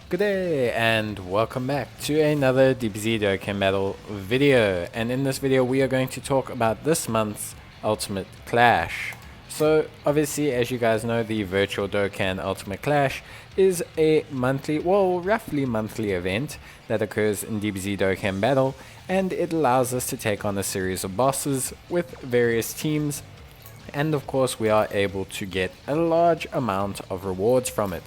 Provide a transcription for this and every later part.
Good day and welcome back to another Dbz Dokkan battle video, and in this video we are going to talk about this month's Ultimate Clash. So obviously, as you guys know, the Virtual Dokkan Ultimate Clash is a monthly, well, roughly monthly event that occurs in Dbz Dokkan battle, and it allows us to take on a series of bosses with various teams, and of course we are able to get a large amount of rewards from it,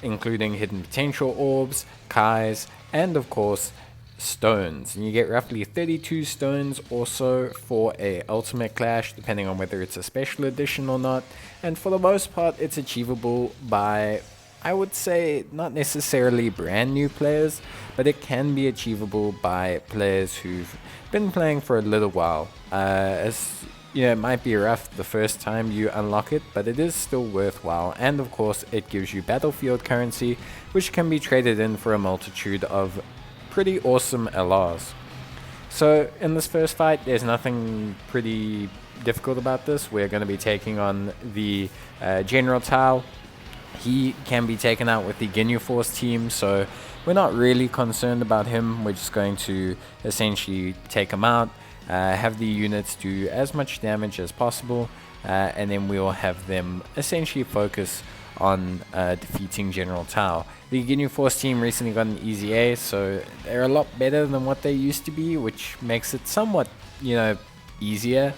including hidden potential orbs, kais, and of course stones. And you get roughly 32 stones or so for a ultimate clash, depending on whether it's a special edition or not. And for the most part, it's achievable by, I would say, not necessarily brand new players, but it can be achievable by players who've been playing for a little while. As you know, it might be rough the first time you unlock it, but it is still worthwhile, and of course it gives you battlefield currency, which can be traded in for a multitude of pretty awesome LRs. So in this first fight, there's nothing pretty difficult about this. We're going to be taking on the General Tao. He can be taken out with the Ginyu Force team, so we're not really concerned about him. We're just going to essentially take him out, have the units do as much damage as possible, and then we'll have them essentially focus on defeating General Tao. The Ginyu Force team recently got an easy A, so they're a lot better than what they used to be, which makes it somewhat, easier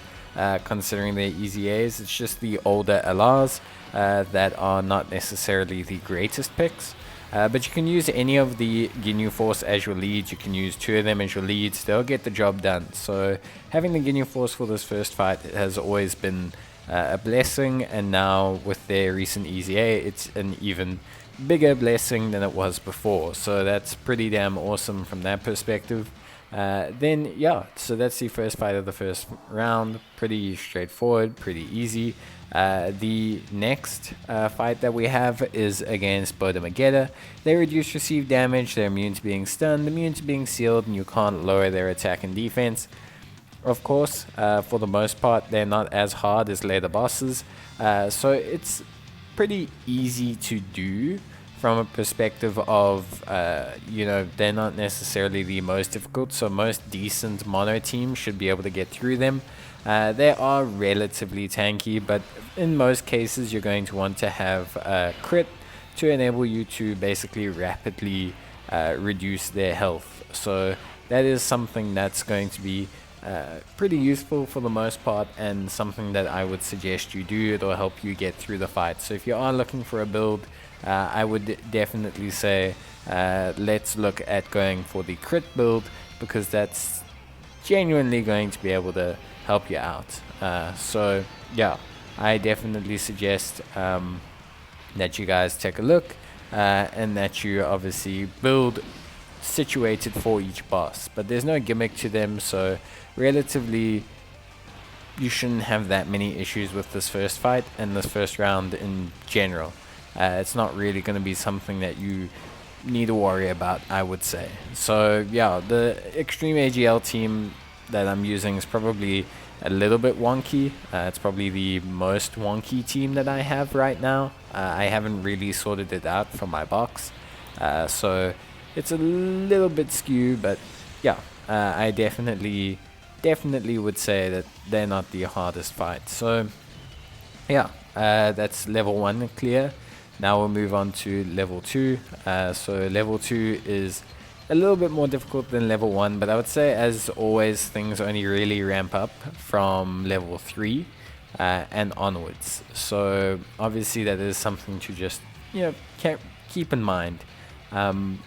considering they're easy A's. It's just the older LRs that are not necessarily the greatest picks. But you can use any of the Ginyu Force as your leads. You can use two of them as your leads. They'll get the job done. So having the Ginyu Force for this first fight has always been a blessing, and now with their recent easy A, it's an even bigger blessing than it was before. So that's pretty damn awesome from that perspective. Then yeah, so that's the first fight of the first round. Pretty straightforward, pretty easy. The next fight that we have is against Vegeta. They reduce received damage, they're immune to being stunned, immune to being sealed, and you can't lower their attack and defense. Of course, for the most part, they're not as hard as later bosses, so it's pretty easy to do from a perspective of, they're not necessarily the most difficult, so most decent mono teams should be able to get through them. They are relatively tanky, but in most cases you're going to want to have a crit to enable you to basically rapidly reduce their health. So that is something that's going to be pretty useful for the most part, and something that I would suggest you do. It'll help you get through the fight. So if you are looking for a build, I would definitely say let's look at going for the crit build, because that's genuinely going to be able to help you out. So yeah, I definitely suggest that you guys take a look, and that you obviously build situated for each boss, but there's no gimmick to them, so relatively you shouldn't have that many issues with this first fight and this first round in general. It's not really going to be something that you need to worry about, I would say. So yeah, the Extreme AGL team that I'm using is probably a little bit wonky. It's probably the most wonky team that I have right now. I haven't really sorted it out from my box, so it's a little bit skew, but yeah, I definitely would say that they're not the hardest fight. So yeah, that's level 1 clear. Now we'll move on to level 2. So level 2 is a little bit more difficult than level 1, but I would say, as always, things only really ramp up from level 3 and onwards. So obviously that is something to just keep in mind.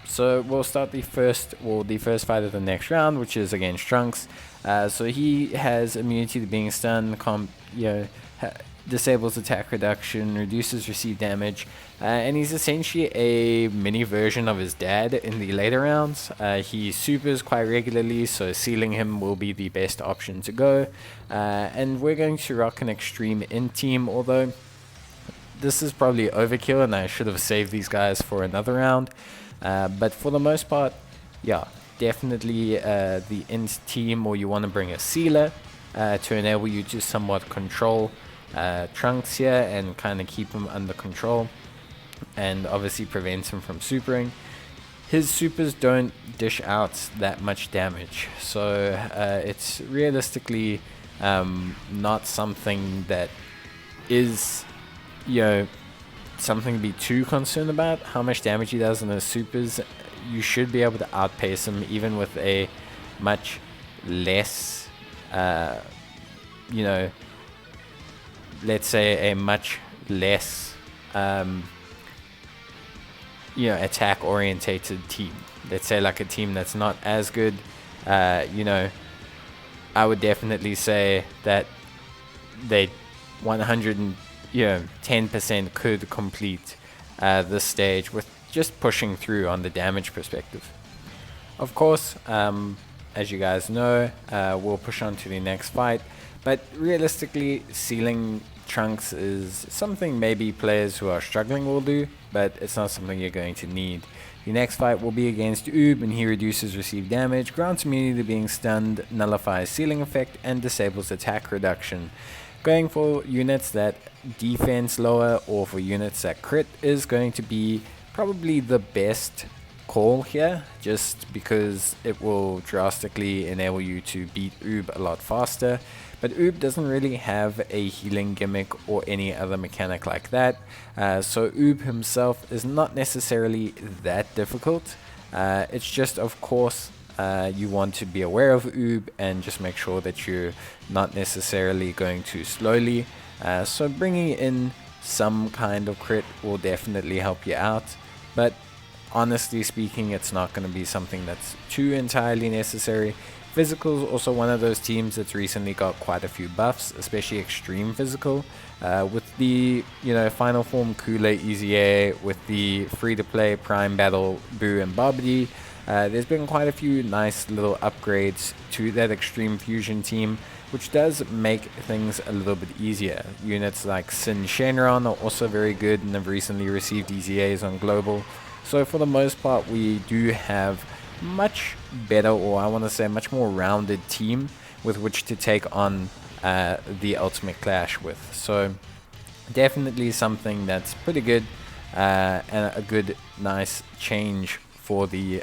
So we'll start the first fight of the next round, which is against Trunks. So he has immunity to being stunned, disables attack reduction, reduces received damage, and he's essentially a mini version of his dad in the later rounds. He supers quite regularly, so sealing him will be the best option to go. And we're going to rock an extreme int team, although this is probably overkill and I should have saved these guys for another round. But for the most part, yeah, definitely the int team, or you want to bring a sealer to enable you to somewhat control Trunks here and kind of keep him under control, and obviously prevents him from supering. his supers don't dish out that much damage, so it's realistically not something that is, you know, something to be too concerned about. How much damage he does on his supers, you should be able to outpace him even with a much less, you know, let's say a much less, you know, attack orientated team. Let's say like a team that's not as good, you know, I would definitely say that they 110% could complete this stage with just pushing through on the damage perspective. Of course, as you guys know, we'll push on to the next fight, but realistically, sealing Trunks is something maybe players who are struggling will do, but it's not something you're going to need. The next fight will be against Oob, and he reduces received damage, grants immunity to being stunned, nullifies sealing effect, and disables attack reduction. Going for units that defense lower or for units that crit is going to be probably the best call here, just because it will drastically enable you to beat Oob a lot faster. But Oob doesn't really have a healing gimmick or any other mechanic like that, so Oob himself is not necessarily that difficult. It's just, of course, you want to be aware of Oob and just make sure that you're not necessarily going too slowly. So bringing in some kind of crit will definitely help you out, but honestly speaking, it's not going to be something that's too entirely necessary. Physical is also one of those teams that's recently got quite a few buffs, especially extreme physical. With the, you know, final form Kule EZA, with the free-to-play Prime Battle Boo and Babidi, there's been quite a few nice little upgrades to that extreme fusion team, which does make things a little bit easier. Units like Sin Shenron are also very good and have recently received EZAs on global. So for the most part, we do have much better, or I want to say much more rounded team with which to take on the Ultimate Clash with. So definitely something that's pretty good, and a good nice change for the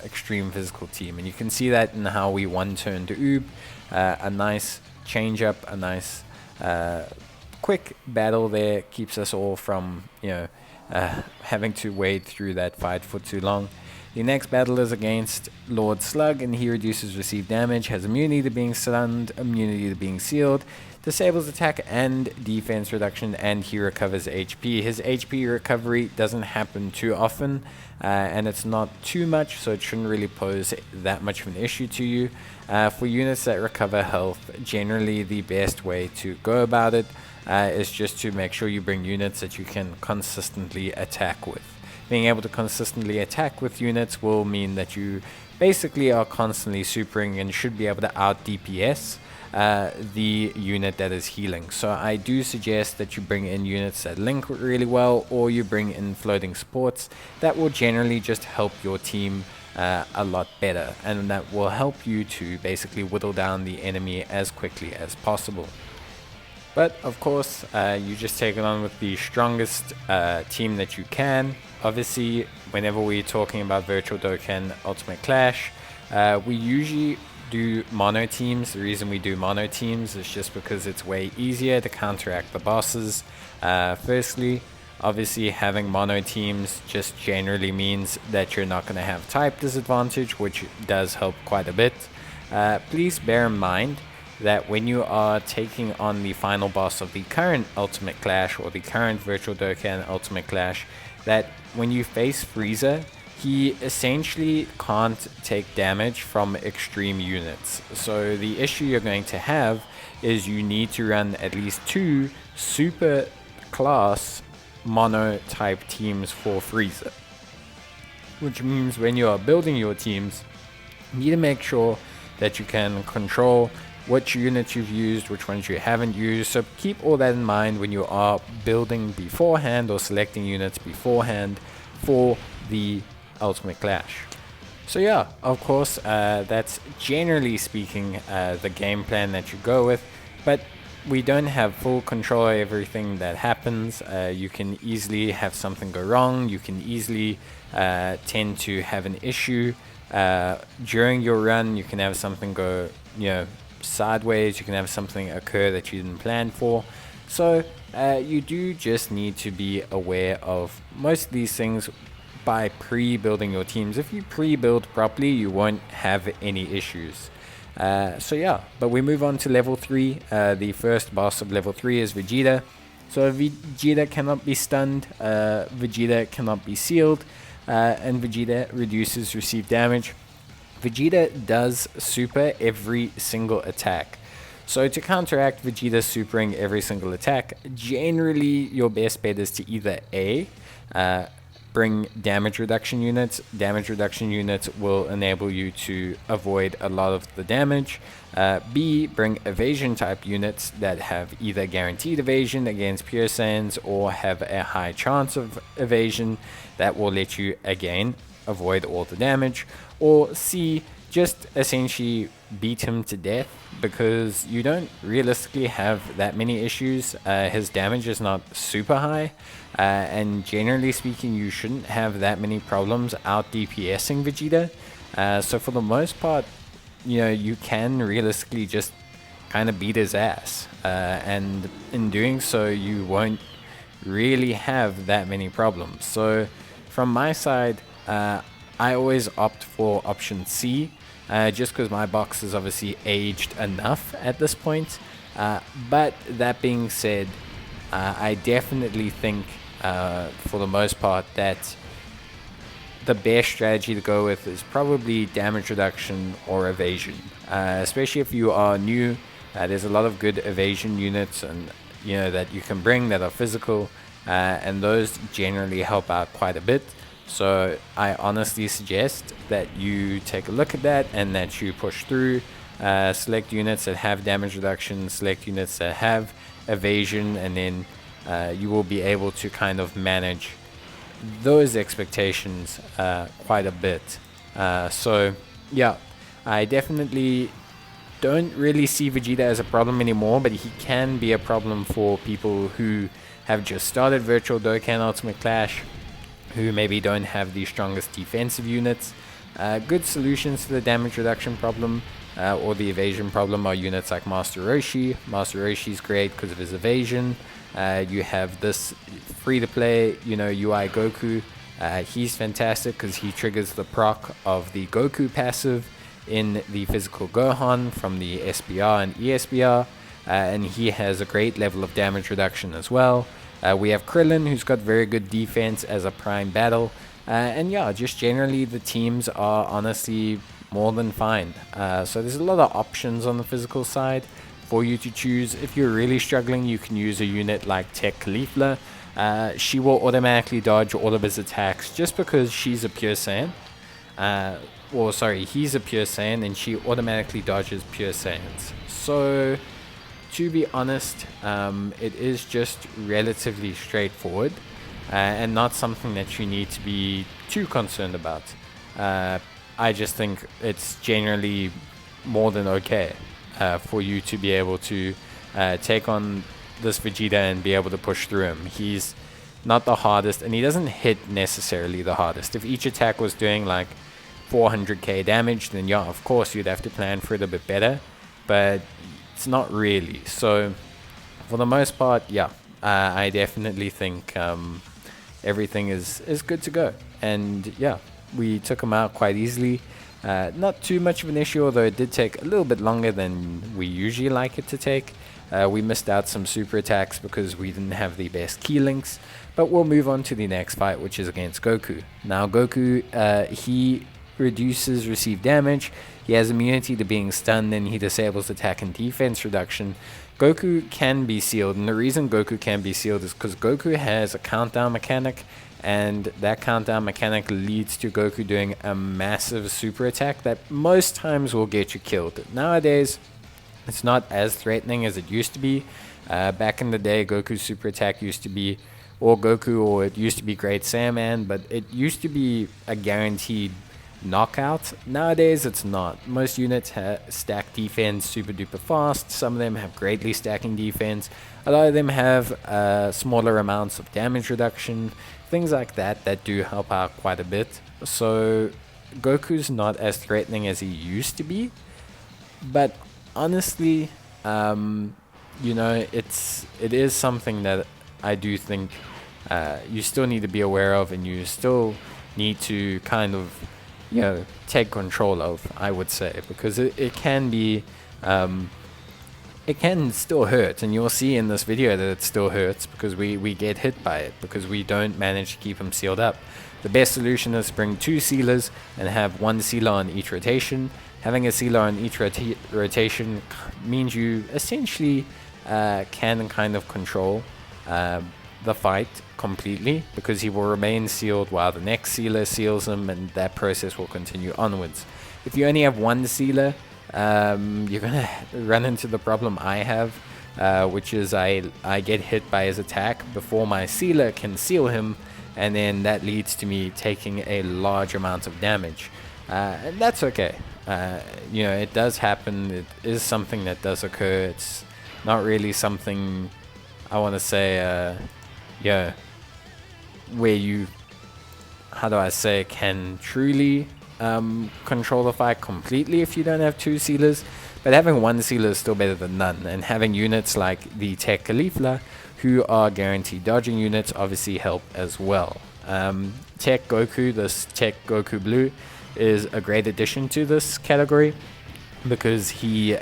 extreme physical team. And you can see that in how we one turn to Oob, a nice change up, a nice quick battle there, keeps us all from, you know, having to wade through that fight for too long. The next battle is against Lord Slug, and he reduces received damage, has immunity to being stunned, immunity to being sealed, disables attack and defense reduction, and he recovers HP. His HP recovery doesn't happen too often, and it's not too much, so it shouldn't really pose that much of an issue to you. For units that recover health, generally the best way to go about it is just to make sure you bring units that you can consistently attack with. Being able to consistently attack with units will mean that you basically are constantly supering and should be able to out DPS the unit that is healing. So I do suggest that you bring in units that link really well, or you bring in floating supports that will generally just help your team a lot better, and that will help you to basically whittle down the enemy as quickly as possible. But of course, you just take it on with the strongest team that you can. Obviously, whenever we're talking about Virtual Dokkan Ultimate Clash, we usually do mono teams. The reason we do mono teams is just because it's way easier to counteract the bosses. Firstly, obviously having mono teams just generally means that you're not going to have type disadvantage, which does help quite a bit. Please bear in mind that when you are taking on the final boss of the current Ultimate Clash, or the current Virtual Dokkan Ultimate Clash, that when you face Frieza, he essentially can't take damage from extreme units. So the issue you're going to have is you need to run at least 2 super class mono type teams for Frieza. Which means when you are building your teams, you need to make sure that you can control which units you've used, which ones you haven't used. So keep all that in mind when you are building beforehand or selecting units beforehand for the Ultimate Clash. So yeah, of course, that's generally speaking the game plan that you go with, but we don't have full control of everything that happens. You can easily have something go wrong. You can easily tend to have an issue during your run. You can have something go, sideways. You can have something occur that you didn't plan for. So you do just need to be aware of most of these things by pre-building your teams. If you pre-build properly, you won't have any issues. But we move on to level 3. The first boss of level 3 is Vegeta. So Vegeta cannot be stunned, Vegeta cannot be sealed, and Vegeta reduces received damage. Vegeta does super every single attack. So to counteract Vegeta supering every single attack, generally your best bet is to either A, bring damage reduction units. Damage reduction units will enable you to avoid a lot of the damage. B, bring evasion type units that have either guaranteed evasion against Pure Saiyans or have a high chance of evasion that will let you again avoid all the damage. Or C, just essentially beat him to death, because you don't realistically have that many issues. His damage is not super high, and generally speaking you shouldn't have that many problems out DPSing Vegeta. So for the most part, you can realistically just kind of beat his ass, and in doing so you won't really have that many problems. So from my side, I always opt for option C, just because my box is obviously aged enough at this point. But that being said, I definitely think for the most part that the best strategy to go with is probably damage reduction or evasion, especially if you are new. There's a lot of good evasion units and that you can bring that are physical, and those generally help out quite a bit. So I honestly suggest that you take a look at that and that you push through, select units that have damage reduction, select units that have evasion, and then you will be able to kind of manage those expectations quite a bit. I definitely don't really see Vegeta as a problem anymore, but he can be a problem for people who have just started Virtual Dokkan Ultimate Clash, who maybe don't have the strongest defensive units. Good solutions to the damage reduction problem or the evasion problem are units like Master Roshi. Master Roshi's great because of his evasion. You have this free-to-play, UI Goku. He's fantastic because he triggers the proc of the Goku passive in the physical Gohan from the SBR and ESBR, and he has a great level of damage reduction as well. We have Krillin, who's got very good defense as a prime battle, just generally the teams are honestly more than fine. So there's a lot of options on the physical side for you to choose. If you're really struggling, you can use a unit like Tech Caulifla. She will automatically dodge all of his attacks just because she's a Pure Saiyan. He's a Pure Saiyan and she automatically dodges Pure Saiyans. So to be honest, it is just relatively straightforward and not something that you need to be too concerned about. I just think it's generally more than okay for you to be able to take on this Vegeta and be able to push through him. He's not the hardest, and he doesn't hit necessarily the hardest. If each attack was doing like 400k damage, then of course you'd have to plan for it a bit better, but it's not really. So for the most part, I definitely think everything is good to go. And we took him out quite easily. Not too much of an issue, although it did take a little bit longer than we usually like it to take. We missed out some super attacks because we didn't have the best key links, but we'll move on to the next fight, which is against Goku. Now Goku, he reduces received damage, he has immunity to being stunned, and he disables attack and defense reduction. Goku can be sealed, and the reason Goku can be sealed is because Goku has a countdown mechanic, and that countdown mechanic leads to Goku doing a massive super attack that most times will get you killed. Nowadays, it's not as threatening as it used to be. Back in the day, Goku's super attack used to be it used to be Great Saiyaman, but it used to be a guaranteed knockout. Nowadays it's not. Most units stack defense super duper fast. Some of them have greatly stacking defense. A lot of them have smaller amounts of damage reduction, things like that that do help out quite a bit. So Goku's not as threatening as he used to be, but honestly, you know, it is something that I do think you still need to be aware of, and you still need to kind of, you know, take control of, I would say, because it can be, it can still hurt, and you'll see in this video that it still hurts because we get hit by it because we don't manage to keep him sealed up. The best solution is to bring 2 sealers and have 1 sealer on each rotation. Having a sealer on each rotation means you essentially can kind of control the fight completely, because he will remain sealed while the next sealer seals him, and that process will continue onwards. If you only have 1 sealer, you're gonna run into the problem I have, which is I get hit by his attack before my sealer can seal him, and then that leads to me taking a large amount of damage, and that's okay. You know, it does happen. It is something that does occur. It's not really something I want to say, yeah, where you, how do I say, can truly control the fight completely if you don't have 2 sealers. But having 1 sealer is still better than none, and having units like the Tech Caulifla, who are guaranteed dodging units, obviously help as well. Tech Goku, this Tech Goku Blue, is a great addition to this category because he, you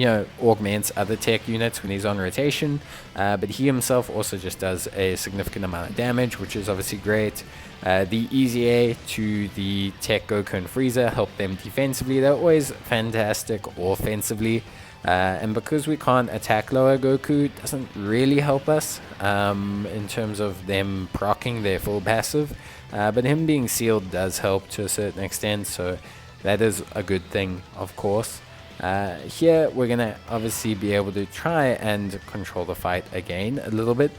know, augments other tech units when he's on rotation, but he himself also just does a significant amount of damage, which is obviously great. The Easy A to the Tech Goku and Frieza help them defensively. They're always fantastic offensively, and because we can't attack lower Goku, it doesn't really help us in terms of them proccing their full passive, but him being sealed does help to a certain extent, so that is a good thing, of course. Here we're gonna obviously be able to try and control the fight again a little bit.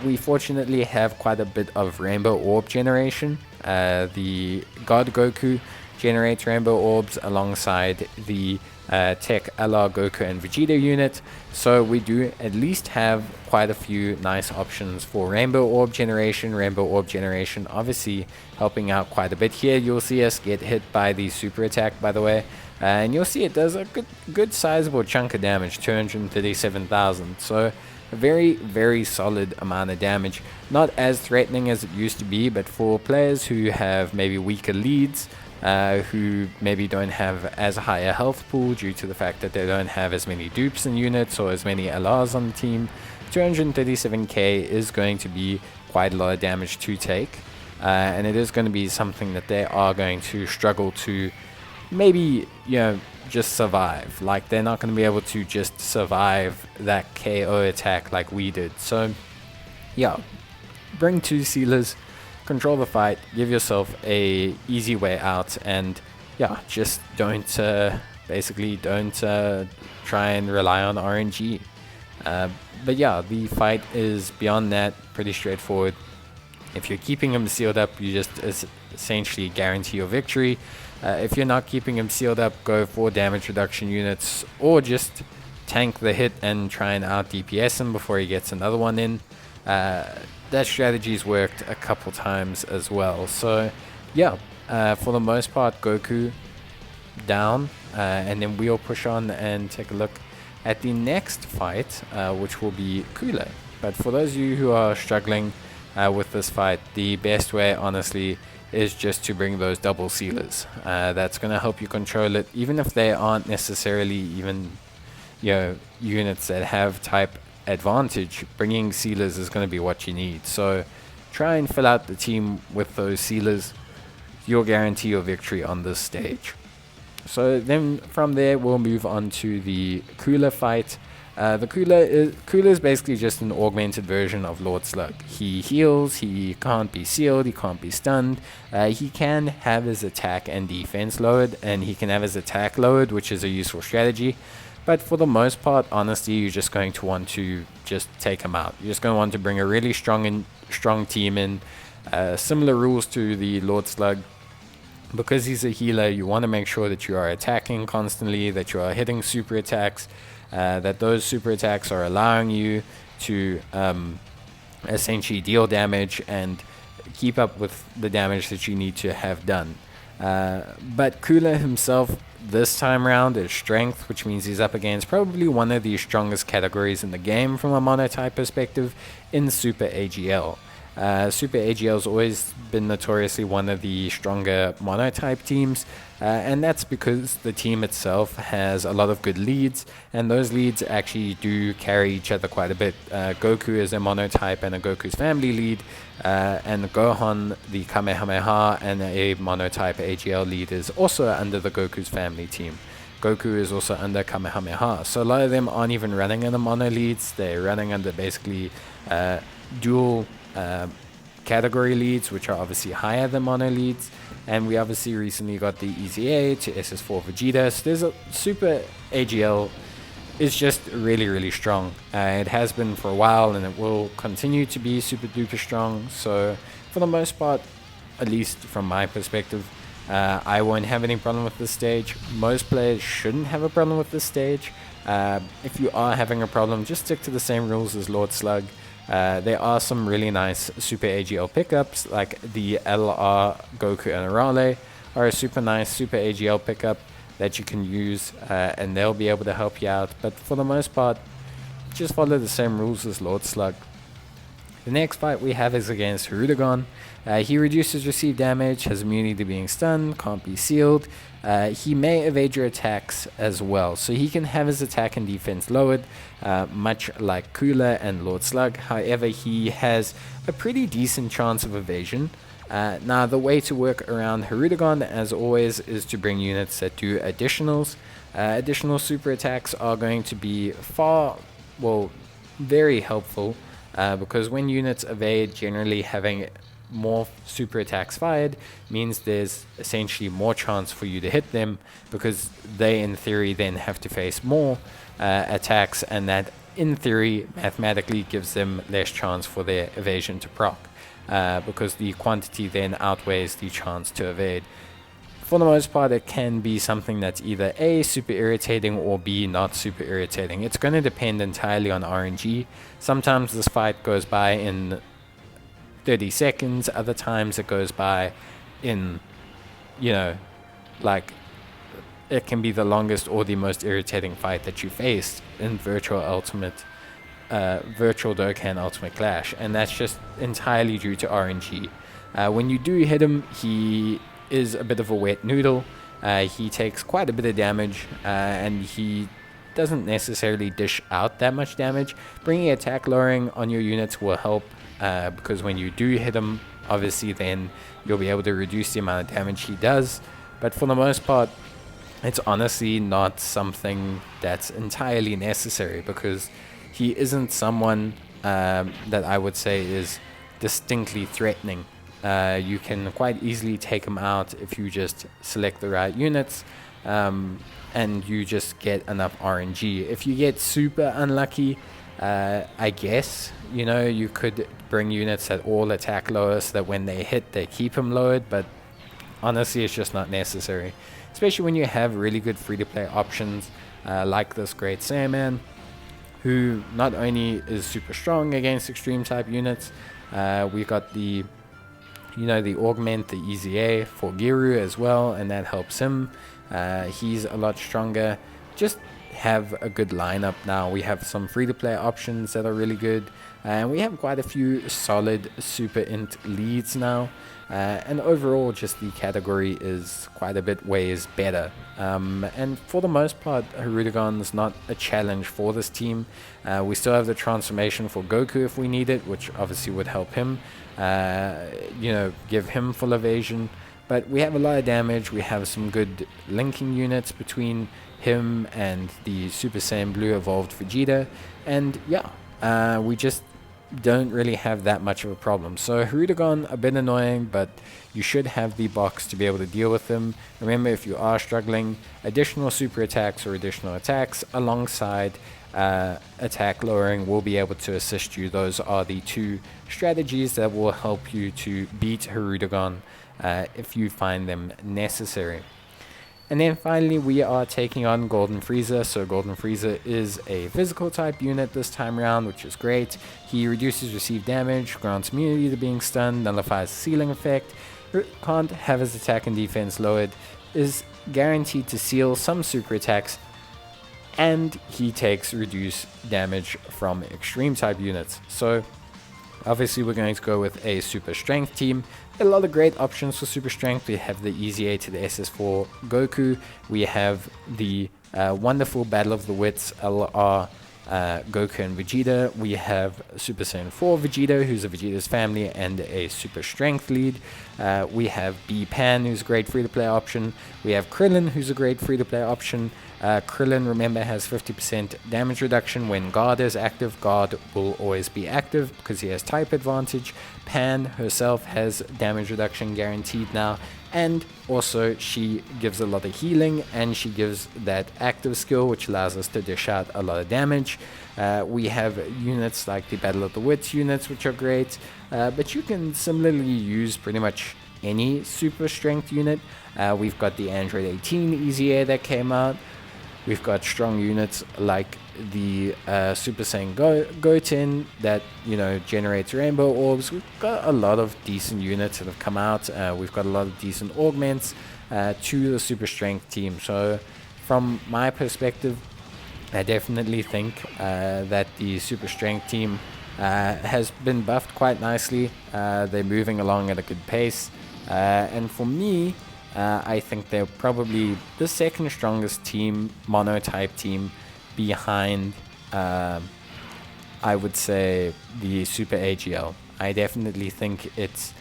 We fortunately have quite a bit of rainbow orb generation. The God Goku generates rainbow orbs alongside the Tech LR Goku and Vegeta unit, so we do at least have quite a few nice options for rainbow orb generation. Rainbow orb generation obviously helping out quite a bit here. You'll see us get hit by the super attack, by the way, and you'll see it does a good sizable chunk of damage, 237,000, so a very solid amount of damage. Not as threatening as it used to be, but for players who have maybe weaker leads, who maybe don't have as high a health pool due to the fact that they don't have as many dupes in units or as many LRs on the team, 237k is going to be quite a lot of damage to take, and it is going to be something that they are going to struggle to maybe, you know, just survive. Like, they're not going to be able to just survive that KO attack like we did. So yeah, bring 2 sealers, control the fight, give yourself a easy way out, and yeah, just don't basically don't try and rely on RNG. But yeah, the fight is beyond that pretty straightforward. If you're keeping him sealed up, you just essentially guarantee your victory. If you're not keeping him sealed up, go for damage reduction units, or just tank the hit and try and out DPS him before he gets another one in. That strategy's worked a couple times as well. So yeah, for the most part, Goku down, and then we'll push on and take a look at the next fight, which will be Cooler. But for those of you who are struggling with this fight, the best way, honestly, is just to bring those double sealers. That's going to help you control it, even if they aren't necessarily even, you know, units that have type advantage. Bringing sealers is going to be what you need, so try and fill out the team with those sealers. You'll guarantee your victory on this stage. So then from there we'll move on to the Cooler fight. The Cooler is basically just an augmented version of Lord Slug. He heals, he can't be sealed, he can't be stunned, he can have his attack and defense lowered, and he can have his attack lowered, which is a useful strategy. But for the most part, honestly, you're just going to want to just take him out. You're just going to want to bring a really strong team in. Similar rules to the Lord Slug. because he's a healer, you want to make sure that you are attacking constantly, that you are hitting super attacks, that those super attacks are allowing you to essentially deal damage and keep up with the damage that you need to have done. But Cooler himself this time round is strength, which means he's up against probably one of the strongest categories in the game from a monotype perspective in Super AGL. Super AGL has always been notoriously one of the stronger monotype teams, and that's because the team itself has a lot of good leads, and those leads actually do carry each other quite a bit. Goku is a monotype and a Goku's family lead, and Gohan, the Kamehameha, and a monotype AGL lead is also under the Goku's family team. Goku is also under Kamehameha, so a lot of them aren't even running under mono leads. They're running under basically dual category leads, which are obviously higher than mono leads. And we obviously recently got the EZA to SS4 Vegeta. So there's a Super AGL is just really strong. It has been for a while, and it will continue to be super duper strong. So for the most part, at least from my perspective, I won't have any problem with this stage. Most players shouldn't have a problem with this stage. If you are having a problem, just stick to the same rules as Lord Slug. There are some really nice Super AGL pickups, like the LR Goku and Arale are a super nice Super AGL pickup that you can use, and they'll be able to help you out. But for the most part, just follow the same rules as Lord Slug. The next fight we have is against Rudigon. He reduces received damage, has immunity to being stunned, can't be sealed. He may evade your attacks as well, so he can have his attack and defense lowered, much like Cooler and Lord Slug. However, he has a pretty decent chance of evasion. Now, the way to work around Rudigon, as always, is to bring units that do additionals. Additional super attacks are going to be very helpful, because when units evade, generally having more super attacks fired means there's essentially more chance for you to hit them, because they in theory then have to face more attacks, and that in theory mathematically gives them less chance for their evasion to proc, because the quantity then outweighs the chance to evade. For the most part, it can be something that's either A, super irritating, or B, not super irritating. It's going to depend entirely on RNG. Sometimes this fight goes by in 30 seconds, other times it goes by in, like, it can be the longest or the most irritating fight that you faced in Virtual Dokkan Ultimate Clash, and that's just entirely due to RNG. When you do hit him, he is a bit of a wet noodle. He takes quite a bit of damage, and he doesn't necessarily dish out that much damage. Bringing attack lowering on your units will help, because when you do hit him, obviously then you'll be able to reduce the amount of damage he does. But for the most part, it's honestly not something that's entirely necessary, because he isn't someone that I would say is distinctly threatening. You can quite easily take him out if you just select the right units, and you just get enough RNG. If you get super unlucky, I guess, you could bring units that all attack lower so that when they hit, they keep him lowered, but honestly, it's just not necessary. Especially when you have really good free-to-play options, like this Great Saiyaman, who not only is super strong against extreme-type units, we got the augment, the EZA for Giru as well, and that helps him. He's a lot stronger. Just have a good lineup now. We have some free-to-play options that are really good, and we have quite a few solid super int leads now, and overall just the category is quite a bit ways better, and for the most part Rudigon's not a challenge for this team. We still have the transformation for Goku if we need it, which obviously would help him, give him full evasion, but we have a lot of damage. We have some good linking units between him and the Super Saiyan Blue evolved Vegeta, and we just don't really have that much of a problem. So Rudigon, a bit annoying, but you should have the box to be able to deal with him. Remember, if you are struggling, additional super attacks or additional attacks alongside attack lowering will be able to assist you. Those are the two strategies that will help you to beat Rudigon if you find them necessary. And then finally we are taking on Golden Frieza. So Golden Frieza is a physical type unit this time around, which is great. He reduces received damage, grants immunity to being stunned, nullifies the ceiling effect, can't have his attack and defense lowered, is guaranteed to seal some super attacks, and he takes reduced damage from extreme type units. So obviously we're going to go with a super strength team. A lot of great options for super strength. We have the Easy A to the SS4 Goku. We have the wonderful Battle of the Wits LR Goku and Vegeta. We have Super Saiyan 4 Vegeta, who's a Vegeta's family and a super strength lead. We have B-Pan, who's a great free-to-play option. We have Krillin, who's a great free-to-play option. Krillin, remember, has 50% damage reduction when Guard is active. Guard will always be active because he has type advantage. Pan herself has damage reduction guaranteed now, and also she gives a lot of healing, and she gives that active skill which allows us to dish out a lot of damage. We have units like the Battle of the Wits units, which are great, but you can similarly use pretty much any super strength unit. We've got the Android 18 Easy A that came out. We've got strong units like the Super Saiyan Goten that, you know, generates rainbow orbs. We've got a lot of decent units that have come out. We've got a lot of decent augments to the super strength team. So from my perspective, I definitely think that the super strength team has been buffed quite nicely. They're moving along at a good pace. And for me, I think they're probably the second strongest team, monotype team, behind, I would say, the Super AGL. I definitely think it's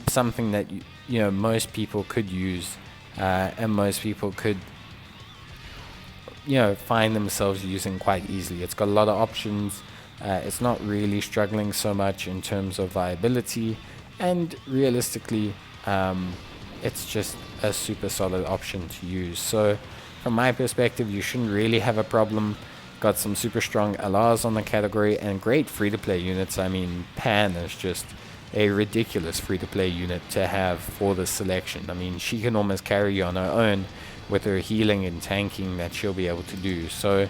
something that, you know, most people could use, and most people could, you know, find themselves using quite easily. It's got a lot of options. It's not really struggling so much in terms of viability, and realistically, it's just a super solid option to use. So from my perspective, you shouldn't really have a problem. Got some super strong LRs on the category and great free-to-play units. I mean, Pan is just a ridiculous free-to-play unit to have for this selection. I mean, she can almost carry you on her own with her healing and tanking that she'll be able to do. So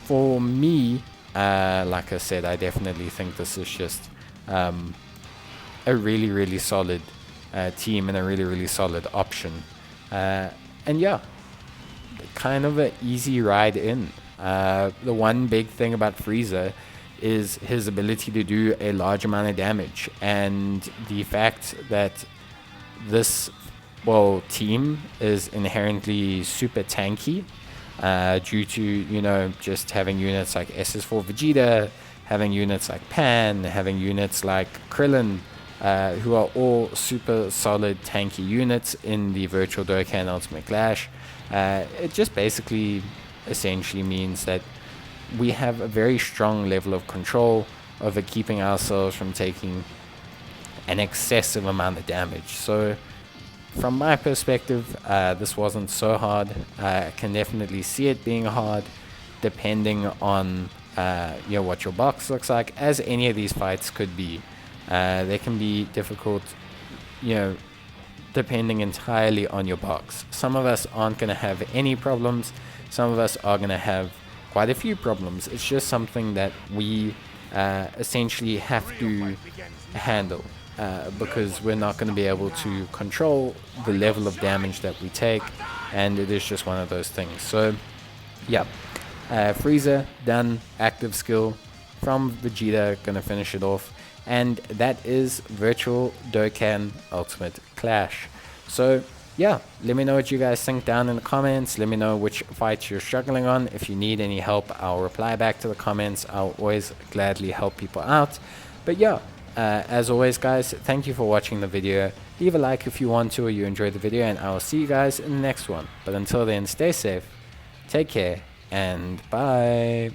for me, like I said, I definitely think this is just a really, really solid team and a really, really solid option. And yeah, kind of an easy ride in. The one big thing about Frieza is his ability to do a large amount of damage, and the fact that this team is inherently super tanky due to, you know, just having units like SS4 Vegeta, having units like Pan, having units like Krillin, who are all super solid tanky units in the Virtual Dokkan Ultimate Clash. It just basically essentially means that we have a very strong level of control over keeping ourselves from taking an excessive amount of damage. So from my perspective, this wasn't so hard. I can definitely see it being hard depending on you know, what your box looks like, as any of these fights could be. They can be difficult, you know, depending entirely on your box. Some of us aren't going to have any problems. Some of us are going to have quite a few problems. It's just something that we essentially have to handle because we're not going to be able to control the level of damage that we take, and it is just one of those things. So yeah, Frieza done, active skill from Vegeta, gonna finish it off, and that is Virtual Dokkan Ultimate Clash. So yeah, let me know what you guys think down in the comments. Let me know which fights you're struggling on. If you need any help, I'll reply back to the comments. I'll always gladly help people out. But yeah, as always guys, thank you for watching the video. Leave a like if you want to or you enjoyed the video, and I'll see you guys in the next one. But until then, stay safe, take care, and bye.